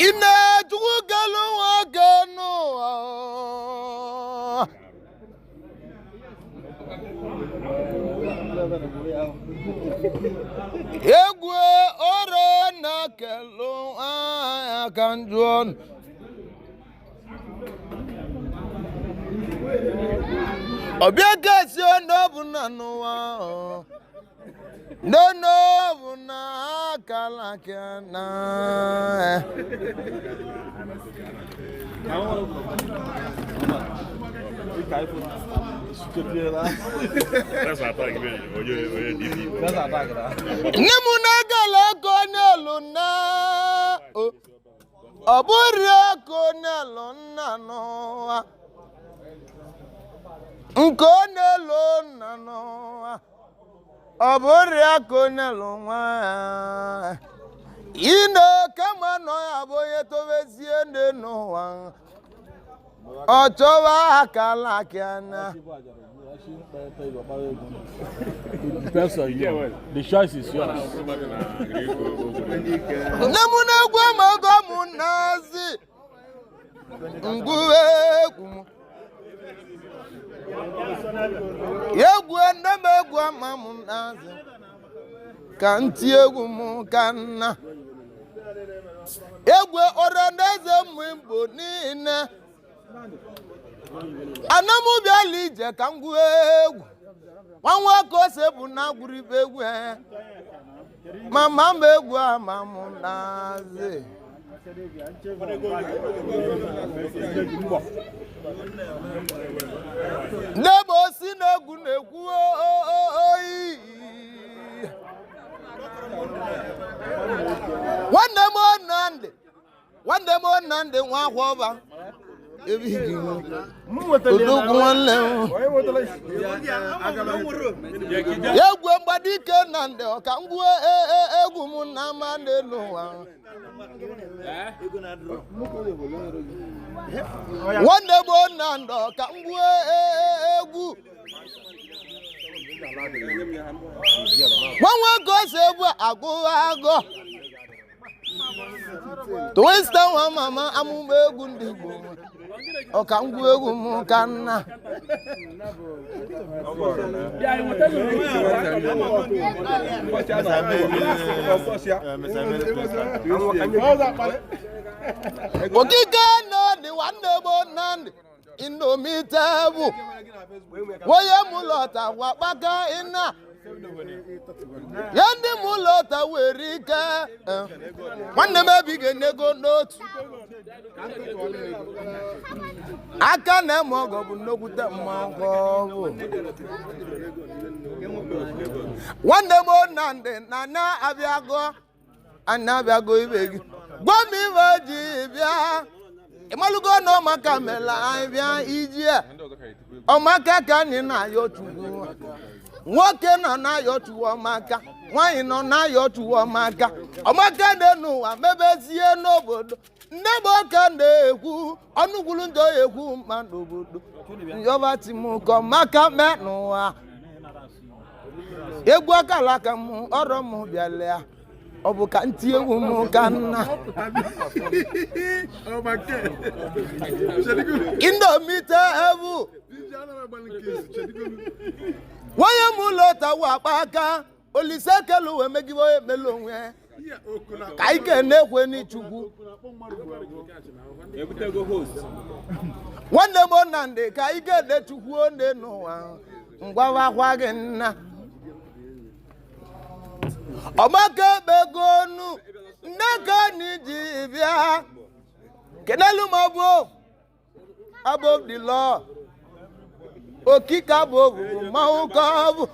ina tugalu wagano egwe ora na kelo akanjon obiagasi onobuna nowa no buna kalakana Nemuna gala konelu na oburia konelu na no nkonelu na no oburia konelu nwa ino kama no aboye to bezie ne no wa otowa akala kiana. It depends on you. The choice is yours. Namuna gwa mago munazi nguwe kumu yegwe ndame gwa mamunazi kanti egumu kanna yegwe orandeze mwimbo nina Anamu biali je kangu egwu wanwa ko se bu na guri begwu mama megwu amamu naze nebo si negwu negwu oyi wande mo nande nwa hwoba ebi yegwe mbadike nande oka ngwu egwu mu na mande nuwa wande mo nande oka ngwu egwu wanwa go sebu ago Twista wa mama amume egwu ndị Igbo ọka ngwu egwu m ka nna okike no dị nwanne bo nandi indomitabu woye mulota wakpaka ina Yandi mulota werika nwanne m ebige nego n'otu aka na mogo bụ nnokwute mmanwụ nwanne m Nnamdi na abịago ibe gị gwa m ibe ji bịa ịmalụgo na ọmaka mela anyị bịa iji ọmaka ka anyị na-ayọ Chukwu nwoke nọ na-ayọ Chukwu ọmaka nwaanyị nọ na-ayọ Chukwu ọmaka ọmaka dị n'ụwa mebezie n'obodo nne m ọka na-ekwu ọnụgwulu njọ ekwu mma n'obodo njọba timụkọ maka me n'ụwa egwu akalaka m ọrụ m bịalịa ọ bụ ka ntị egwu m ka nna indomite ebu nwanyị m ụlọ tawu akpa aka olise kelu wee megibe onye melu onwe ka ike na-ekwe n'Chukwu nwanne m Nnamdi ka ike de Chukwu onye n'ụwa ngwawakwa gị nna ọmaka ebego onu nne ka anyị ji bịa kenelu m above the law okike above mmanwụ ka ọ bụ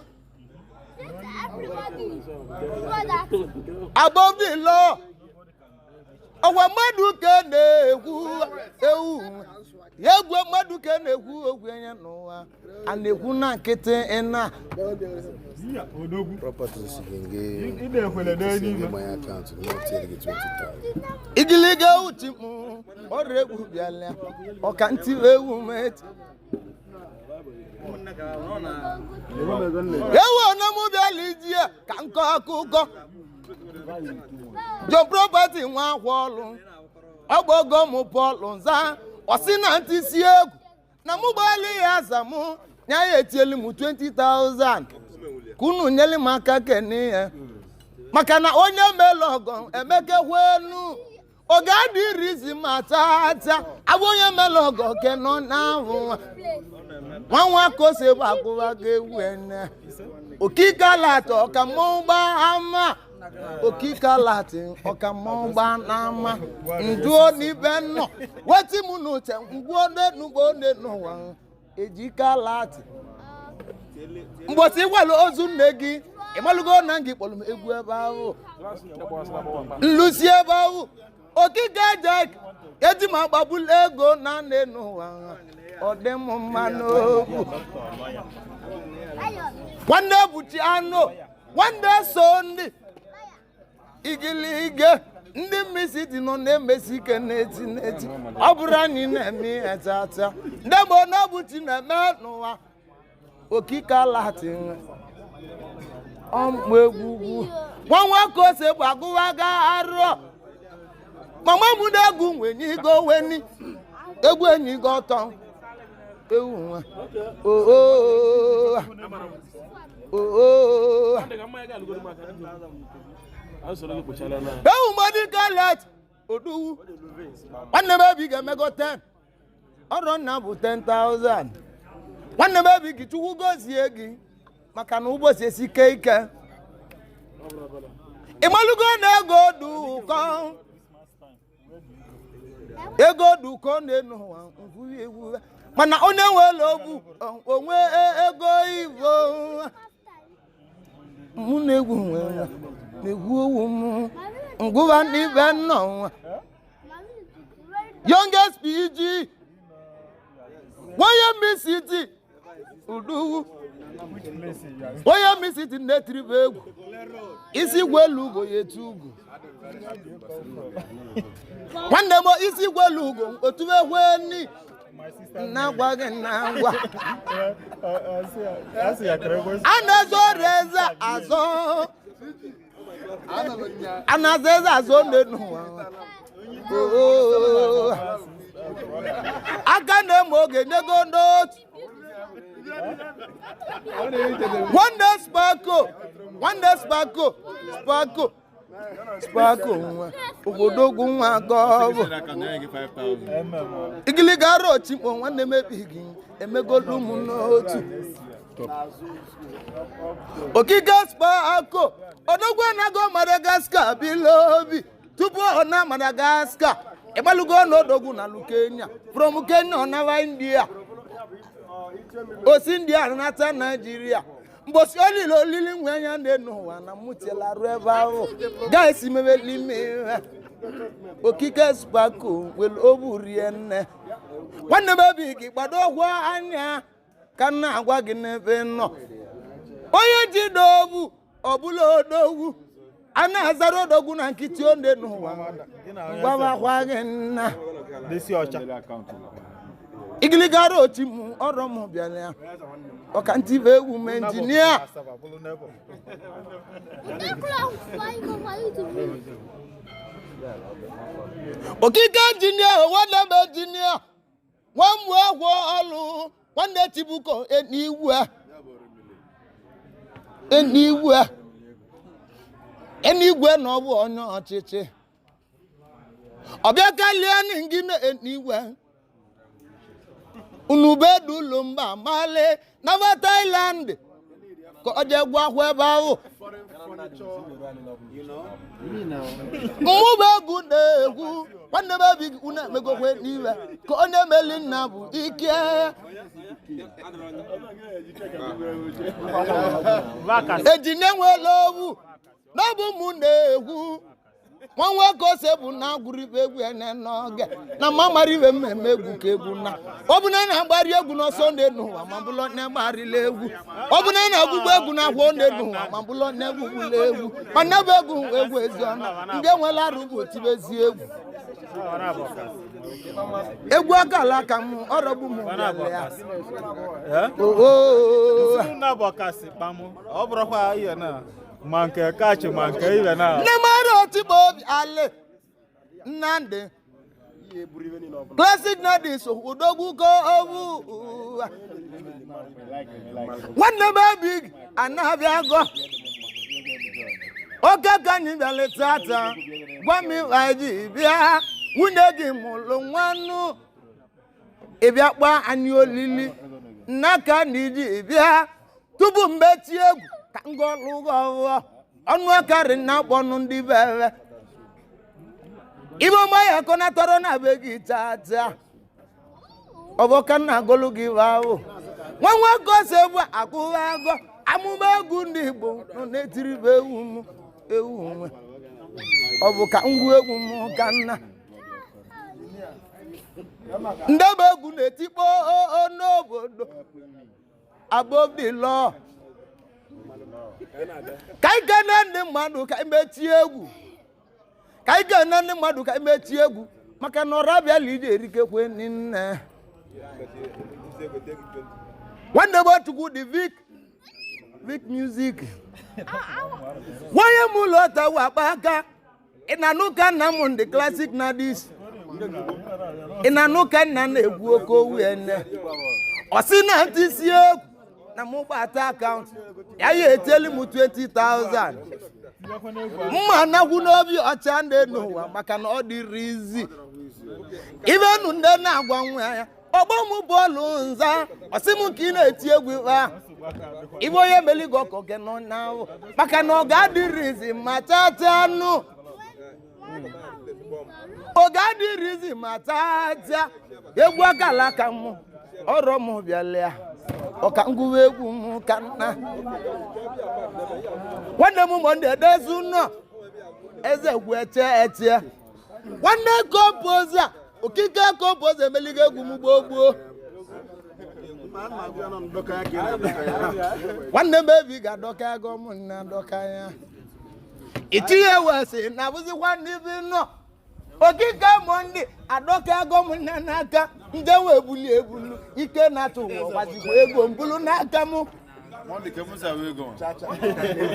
above the law ọgwa mmadụ ka na-ekwu ewu ya egwu mmadụ ka na-ekwu okwu enye n'ụwa a na-ekwu na nkịtị ịna igiliga uchi m ọrụ egwu bịala ọka ntị ewu meti ewu ọna m bịala iji ya ka nkọ akụkọ John property nwa akwọlụ ọgbọgọ mụ Pọlụ nza ọsị na ntị si egwu na mụ gbali ya azamụ nya ya etieli m 20,000 kunu nyeli m aka kene ya maka na onye mele ọgọ emekekwenu oge adịrịzi ma tata abụ onye mele ọgọ ke nọ n'ahụ nwa kose gbagụwa ga-ewu ene okikalat ọkamọgba ama okikalat ọkamọgba n'ama nduo n'ibe nọ weti m n'uche ngwuo n'enugbo n'ụwa ejikalat mgbosi ịgwalụ ozu nne gị ịmalụgo na gị kpọrọ m egwu ebe ahụ nlusi ebe ahụ okike jek eji m agbagbula ego na nne n'ụwa ọ dị m mma n'obu nwanne buchi anụ nwanne so ndị igilige ndị mmisi dị nọ na-emesi ike n'eti ọ bụrụ anyị na-eme ihe tata ndị mgbe ọ na-ebuchi na-eme n'ụwa okikalat ọmkpụ egwugwu nwa ka ose bụ agụwaga arụọ mama m na-egwu nwenye igo weni egwu enyi gị ọtọ ewu nwa ewu madicalet oduwu nwanne m ebi ga-emego 10 ọrụ nna bụ 10,000 nwanne m ebi gị chukwu gozie gị maka na ụbọchị esi ike ịmalụgo na ego dị ụkọ na-enu ụwa ngwuri egwu mana onye nwere ogbu onwe ego ibo mụ na-egwu nwere na-egwu owu m ngwụba ndị be nnọ nwa youngest PG onye misiti uduwu onye misiti na-etiribe egwu isi gwelu ugo ya etu ugo nwanne m isi gwelu ugo otubekwe ni na-agwa gị na-agwa a na-ezo reza azọ a na-aza eze azọ n'ụwa aka na-eme oge nyego n'otu Sparko nwa obodo ugwu nwa gọbụ igiligara ochimkpo nwanne m ebighị emegolu m n'otu okike Sparko odogwu anago Madagascar bilobi tupu ọ na Madagascar ịgbalugo n'odogwu na Kenya from Kenya ọ nawa India osi India nata Nigeria mbosi olili nwe anya n'ụwa na mutiela ru ebe ahụ guys mebeli ime okike Sparko wel obu rienne nwanne m ebi gị gbado ọgwụ anya ka na agwa gị n'ebe nọ onye ji dobu ọbụla odogwu a na-azara odogwu na nkịtị onde n'ụwa gwabakwa gị nna igiligara ochimu ọrụ m bịara ya ọka ntibe egwu m injinia okike injinia nwanne m injinia nwamụ egwu ọlụ nwanne Chibuko enigwe na ọ bụ onye ọchịchị ọbịa kalie ngị na enigwe unube dulu mba male na Thailand ka ọ je gwa ahụ ebe ahụ mmụba egwu na-egwu nwanne m ebi unu emegokwe n'iwe ka onye meli nna bụ ike ejine nwere owu n'ọbụ mụ na-egwu nwa nwoke ose bụ na agwụribe egwu ene n'oge na mma ibe mmemme egwu ka egwu na ọ bụ na na-agbari egwu n'ọsọ ndị n'ụwa ma bụlọ na-agbarịla egwu ọ bụ na na-agwụgwọ egwu na agwọ ndị n'ụwa ma bụlọ na-egwugbula egwu ma na-bụ egwu eziọna ndị enwela arụ bụ otibezi egwu egwu akala ka m ọrọgbu m ya Manke kachi manke iwe na. Nemaro Tibobi Ale Nande Classic Nadix Udogu go ovu. One never big and go. Okay, can you let Tata? One me ID, Bia, Wundagi Molongwanu. If you want and you lily, Naka Niji, Bia, Tubu Mbetieg, can go look over. Onwakarin now one on the bell. Even my Conatorona Begi Tata. Ovokana Golu give out. One goes over, I go. Amuba Gundibo, no native room. Obuka ngwegu kana ndaba gunetipo no above the law kai kana ne madu kai meti egwu kai kana ne madu kai meti egwu maka no rabia leader rikekwe ninne one about to go the Vic music. Why am Mulota Wabaka? In a no can on the classic Nadix. In a no can none a woko and Osina this year. Namobata account. I tell him 20,000. Mana who know you a chande no, I can all the reason. Even when they're not one way. Obomu bolunza, Osimukina Tiaguva. Ibo ye meli go kokeno now. Makano gadi rizi matata no. O gadi rizi matata. Egwa kalaka mu. Oromo bialea. Okangu egwu mu kana. Wande mu monde dezu no. Eze gwete etie. Wande composer. Okika composer meli egwu mu gbogbo. One baby got doka go munna doka ya. Itiye wase na buzi one even no. Okika Monday adoka go munna naka ndewe ebulu ike na to wazi ko ego mbulu naka mu. Monday kemusa we go.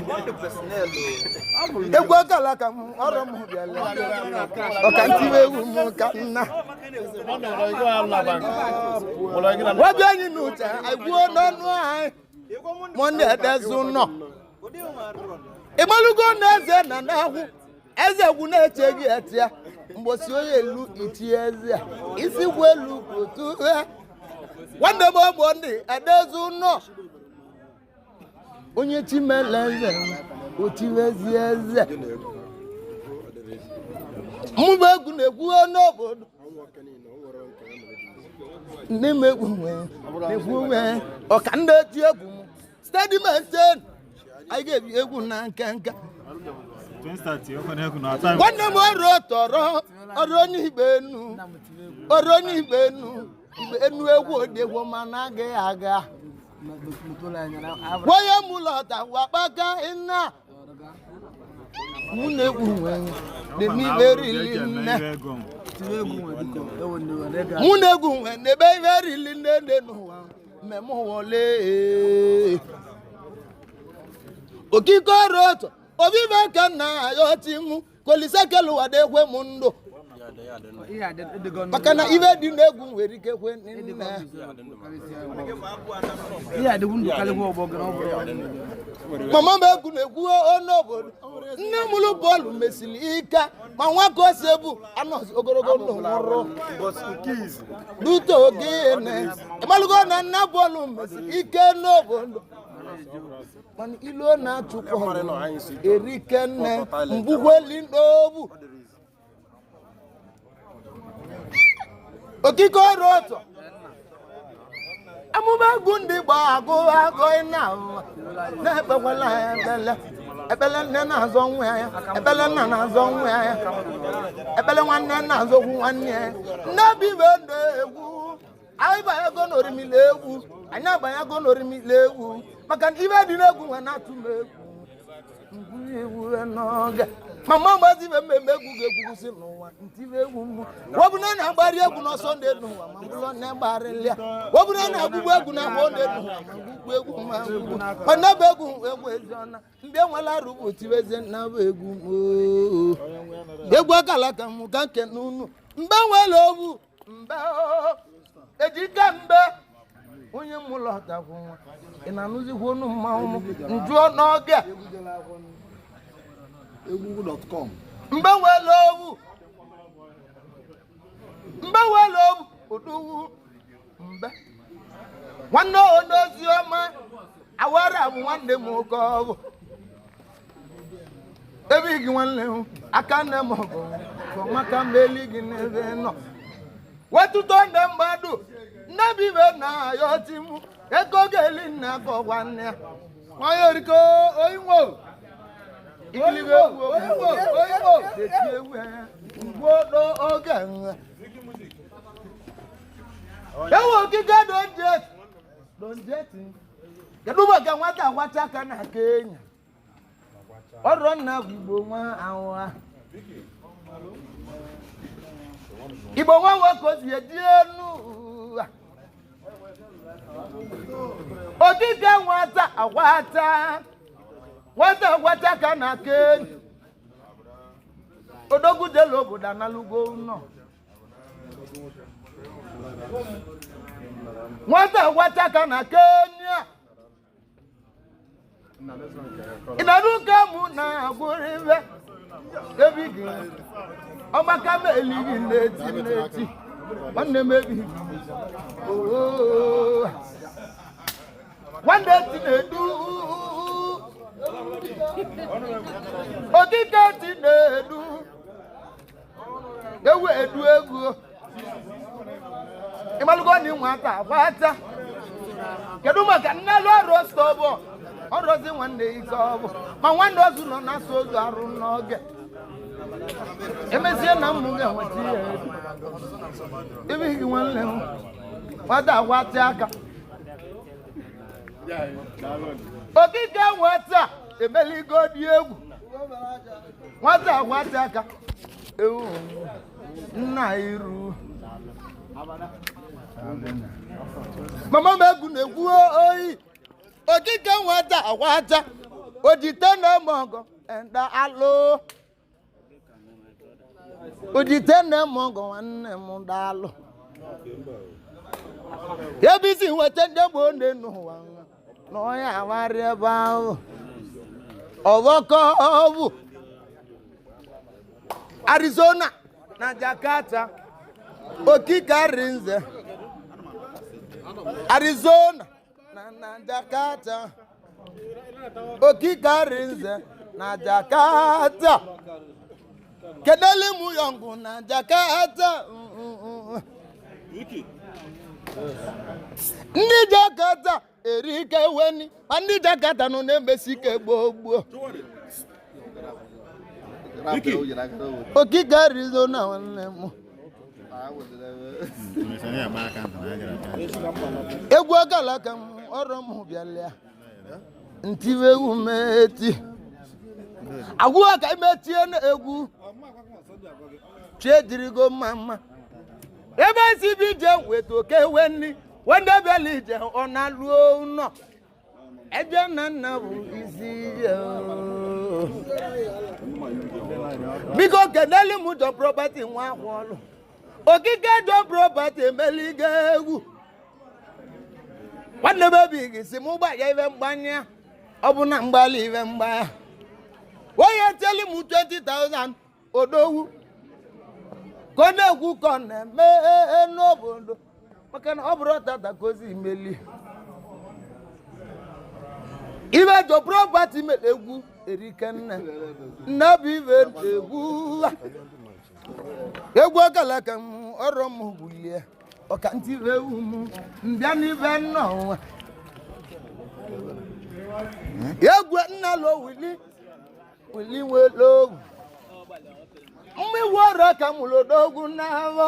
Monday personnel o. Ego kala kam oro mu biale. Okanti we mu kanna. What do you know? I go no I. Monday dezu no. Emalugo neze na nahu. Eze gu na echegi etia. Mbosi oyelu itieze. Isi gwelu otu. Wande bo Monday adezu no. Onye chimeleze otiwezi eze. Mube gu na egwu n'obodo. Nemegwe okanda tiegu steady maintain I gave you egwu na nkenka 2030 okone egwu na time wanne mo rotoro oroni ibenu egwu odegwo mana aga Waya mulota wabaka ina munegwu de mi very linne Munegu and the very linde no memo wole Okiko roto oviva kana yotimu kolisekelu adekwe mundo Makana ive dinegu werike kwenina de wundu kale wo bogro Mama be kunegu onobodo Nemulu bolu mesilika manwa ko sebu anos ogorogo no boss keys duto gene emalugo na bolu mesilika no bondo man ilo na tuko erikenne mbugweli ndobu Okiko roto Amuba gundi ago ina na bekwala ebele nna azonwe ya ebele nna azonwe ya ebele nwanne nna azogwu nwanne na bibende egwu ai ba ego norimile egwu anya ba ego norimile egwu maka ibe dị n'egwu nwa na atume egwu egwu n'oge mama mgbazi ibe mmemme egwu ga-egwusi n'ụwa ntive egwu mmụ wọbụna na-agbari egwu n'ọsọ ndị n'ụwa ma mkpụrụ na-agbarịlịa wọbụna na-agbugbu egwu na abụọ ndị n'ụwa ma mgbugbu egwu ma mgbugbu mana bụ egwu ezi ọna ndị enwela rụbụ tiweze na bụ egwu egwu akala ka mụ ka nke n'unu mbe nwere owu mbe ejike mbe onye mụlọ ọtakwu nwa ị na-anụzikwa onu mmanwụ njụọ n'oge a egwu.com mbe nwere owu oduwu mbe nwanne odozi ọma awara bụ nwanne m oke ọgụ ebe gị nwanne m aka nne m ọgụ maka mmeli gị n'ebe nọ wetụtụ ndị mmadụ nnebibe na ya ọtị m ego ga-eli nna afọ nwanne ya nwanyị oriko oyinwo ikilibe egwu oyinwo deti egwu ya mgbodo oge nwa ewu okike donjeti kedu maka nwata agwacha aka na Kenya ọrụ nna bụ Igbo nwa ahụha Igbo nwa nwoke o si eji enu okike nwata agwacha aka na Kenya odogwu jelu obodo analugo nọ nwata agwacha aka na Kenya ịnaruka mụ na agwụribe ebighi ọmaka m elighị n'eti nwanne m ebighị nwanne eti na-edu okike eti na-edu ewu edu egwu ịmalụgo na nwata agwata kedu maka nnelu ọrụ stọbụ ọrụzi nwanne ike ọbụ ma nwanne ozu nọ na-asụ ozu arụ n'oge emezie na mmụ ga-enweta ihe ebe gị nwanne m nwata agwata aka okike nwata emeligo dị egwu nwata agwata aka ewu nna iru mama m egwu na-egwu oyi okike nwata agwata ojite na-eme ọgọ enda alụ ojite na-eme ọgọ nwanne m daalụ ebe isi nweta ndị bụ onye n'ụwa na onye amarị ebe ahụ ọgbọkọ ọbụ Arizona na Jakarta okike Arinze Arizona na Jakarta okike Arinze na Jakarta kedele mụ yọngụ na Jakarta ndị Jakarta eri ike weni ma ndị Jakarta nọ na-emesi ike gboo okike Arizona nwanne m egwu agala ka m ọrụ m bịalịa ntiwe egwu meti agwụ ka imetie na egwu chiedirigo mma ebe esi bi je weta oke wenni wende bịala ije ọ na-alụọ ụnọ eje na nna bụ isi biko kedeli m jọ property nwa ahụ ọlụ okike jọ property emeligo egwu nwanne m ebighị si m gbanye ibe mgbanye ọ bụ na mgbali ibe mgbanya onye teli m 20,000 odowu ka ọ na-ekwu ka ọ na-eme n'obodo maka na ọ bụrụ tata kozi imeli ibe jọ property mere egwu erike nne bụ ibe egwu ọkala ka m ọrụ m bulie ọka ntị ibe ewu m mbịa n'ibe nna nwa egwu nna lo wili nwere ogwu mmigwe ọrụ ka m lụrụ ogwu n'ahụ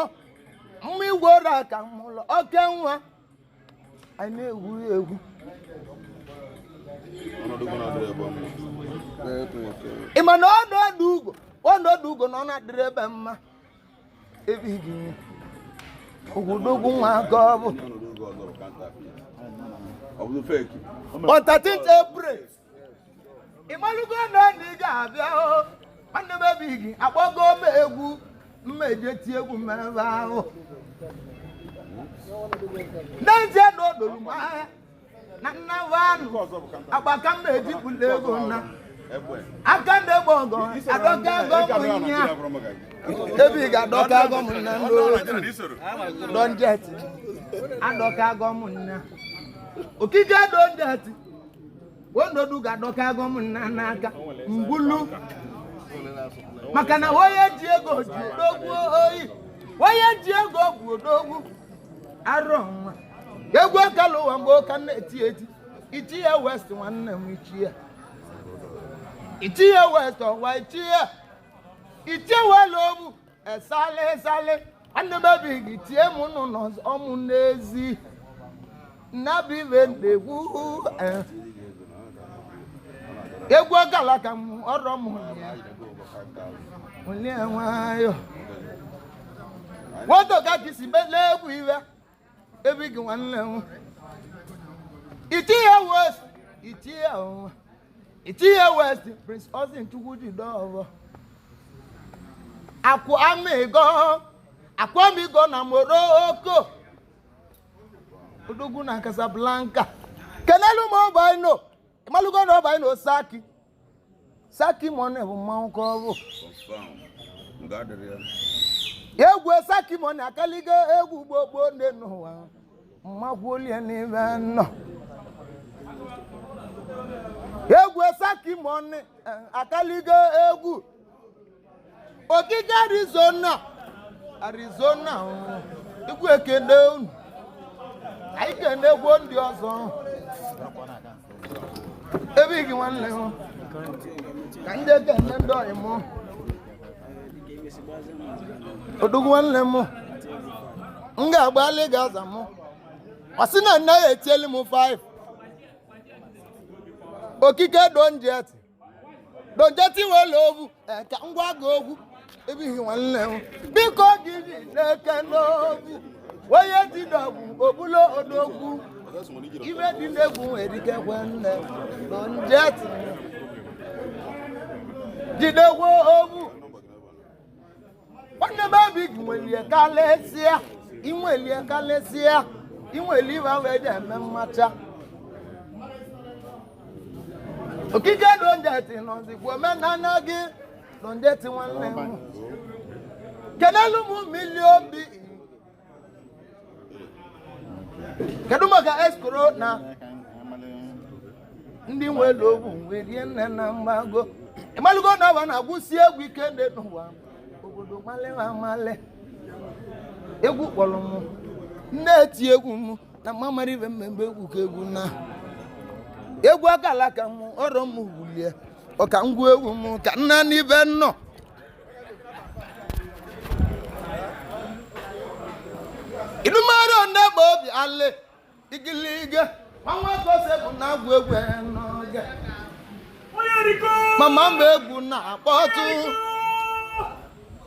mmigwe ọrụ ka m lụrụ oke nwa anyị na-egwu egwu ịma na ọdụ ugo onodu go no na direbe mma ebigi ogudogu nwa ka obu obu fake on 13th April imalugo na ndi ga abia o ande bebigi agbogo me egwu mmeje ti egwu meba ahụ n'ezie na odolu ma na nna vanu agbaka mmeji bule ego na aka ndị gbọngọ adọka agọ mụnya ebi ga-adọka agọ mụnya ndị don jet adọka agọ mụnya okike don jet onodu ga-adọka agọ mụnya n'aka mgbulu maka na onye ji ego ji odogwu oyi onye ji ego bụ odogwu arọ nwa egwu akala ụwa mgbe ụka na-eti eti itinye west nwanne m itinye west ọwa itinye welu obu esale nwanne m ebighị tie m n'ụlọ ọmụ n'ezi nnabive na-egwu egwu akala ka m ọrọ m onye nwayọ moto ka kisi bele egwu iwe ebighị nwanne m itinye west Prince Austin Chukwudi dọọbọ akwamigo na Morocco odogwu na Casablanca kenelu ma ọbaino ịmalụgo na ọbaino Saki money bụ mmanwụ ka ọ bụ egwu Saki money akaligo egwu gbogbo ndị n'ụwa mmakwuolie n'ime nọ egwu Saki money akaligo egwu okike Arizona egwu ekene unu anyị kene egwu ndị ọzọ ebe gị nwanne m ka ndị ekene ndị ọyị mụ odogwu nwanne m m ga-agbalị gaza mụ ọ sị na nna ya etieli m 5 okike donjet wele ovu ka ngwa ga ogwu ebighị nwanne m biko gị na-eke n'ovu onye dị n'ogwu obulo odogwu ibe dị n'egwu erikekwe nne donjet jidekwe ovu nwanne m abi gị nwelie kalesịa inweli ibe wee dị eme mmacha okike donjeti nọzikwu omenana gị donjeti nwanne m kenelu m milion bi kedu maka escrow na ndị nwere ogwu wee rie nne na mgbago ịmalụgo na ọba na-agwụsi egwu ike ndị n'ụwa obodo male egwu kpọrọ m na-eti egwu m na mamara ibe mmemme egwu ka egwu na egwu akala ka m ọrọ m wulie ọka ngwa egwu m ka nna n'ibe nnọ idumaro ndị gba obi ale igilige nwa gose bụ na agwa egwu n'oge mama mba egwu na-akpọtụ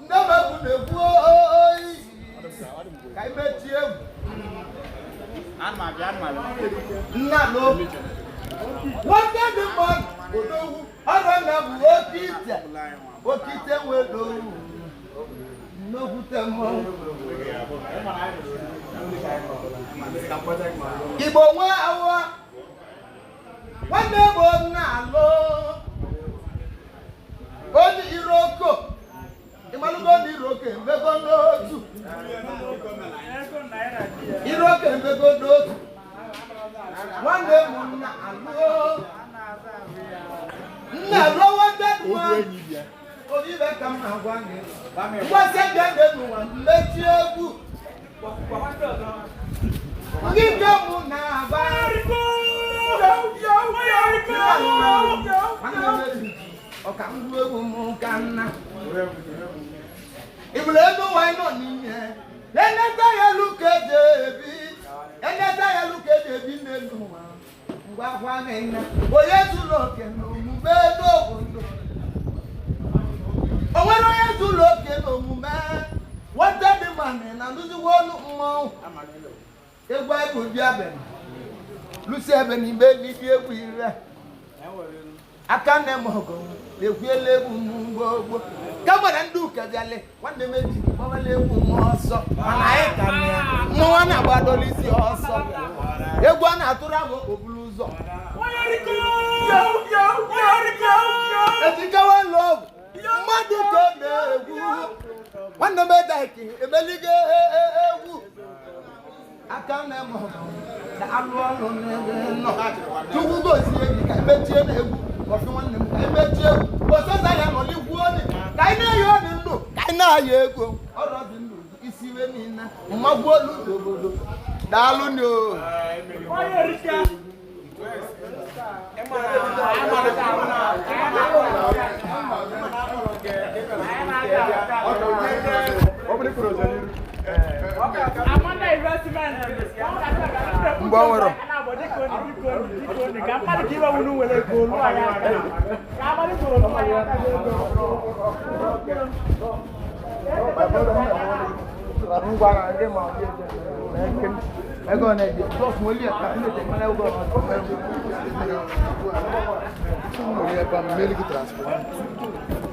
ndị egwu na-egwu oyi ka imechi egwu nna n'obi nwoke dị mmadụ odogwu ọrụ na bụ oke ite nwere owu n'okwute mmọnwụ Igbo nwe awa nwanne bụ na-alụ onye iroko ịmalụgo na iroko emego n'otu nwanne m na-alụ nna-alụ nwanne oyibe ka m na-agwa gị mgbasa ga-eme n'ụwa mmechi egwu ndị nke mụ na-aba ọka ngwa egwu m ka nna ibụrụ ego nwanyị nọ n'ime eneta ya luka eji ebi n'elu ụwa ngwa gwa gị nna onye zuru oke na omume ego obodo o onwere onye zuru oke n'omume nwata dị mmanụ na ndụzigbo ọnụ mmọnwụ egwu anyị bụ bịa bene lusi ebe n'igbe dịdị egwu ire aka nne m ọgụ na-ekwuela egwu mgbogbo kamara ndị ụka bịale nwanne m eji gbawala egwu m ọsọ mana anyị ka ya mmụọ na-agbadola isi ọsọ egwu a na-atụrụ agụ obulu ụzọ ejikewa lọv mmadụ ka na-egwu nwanne m edaiki emeligo egwu aka nne m na alụ ọrụ n'ebe nọ chukwu gozie gị ka emechie na-egwu kọfị nwanne m ka emechie egwu osesa ya nọ n'ikwu onye ka anyị na-eyi onye ndụ ka anyị na-ayọ ego ọrụ dị ndụ isi iwe niile mmagbu olu obodo daalụ nyo transport.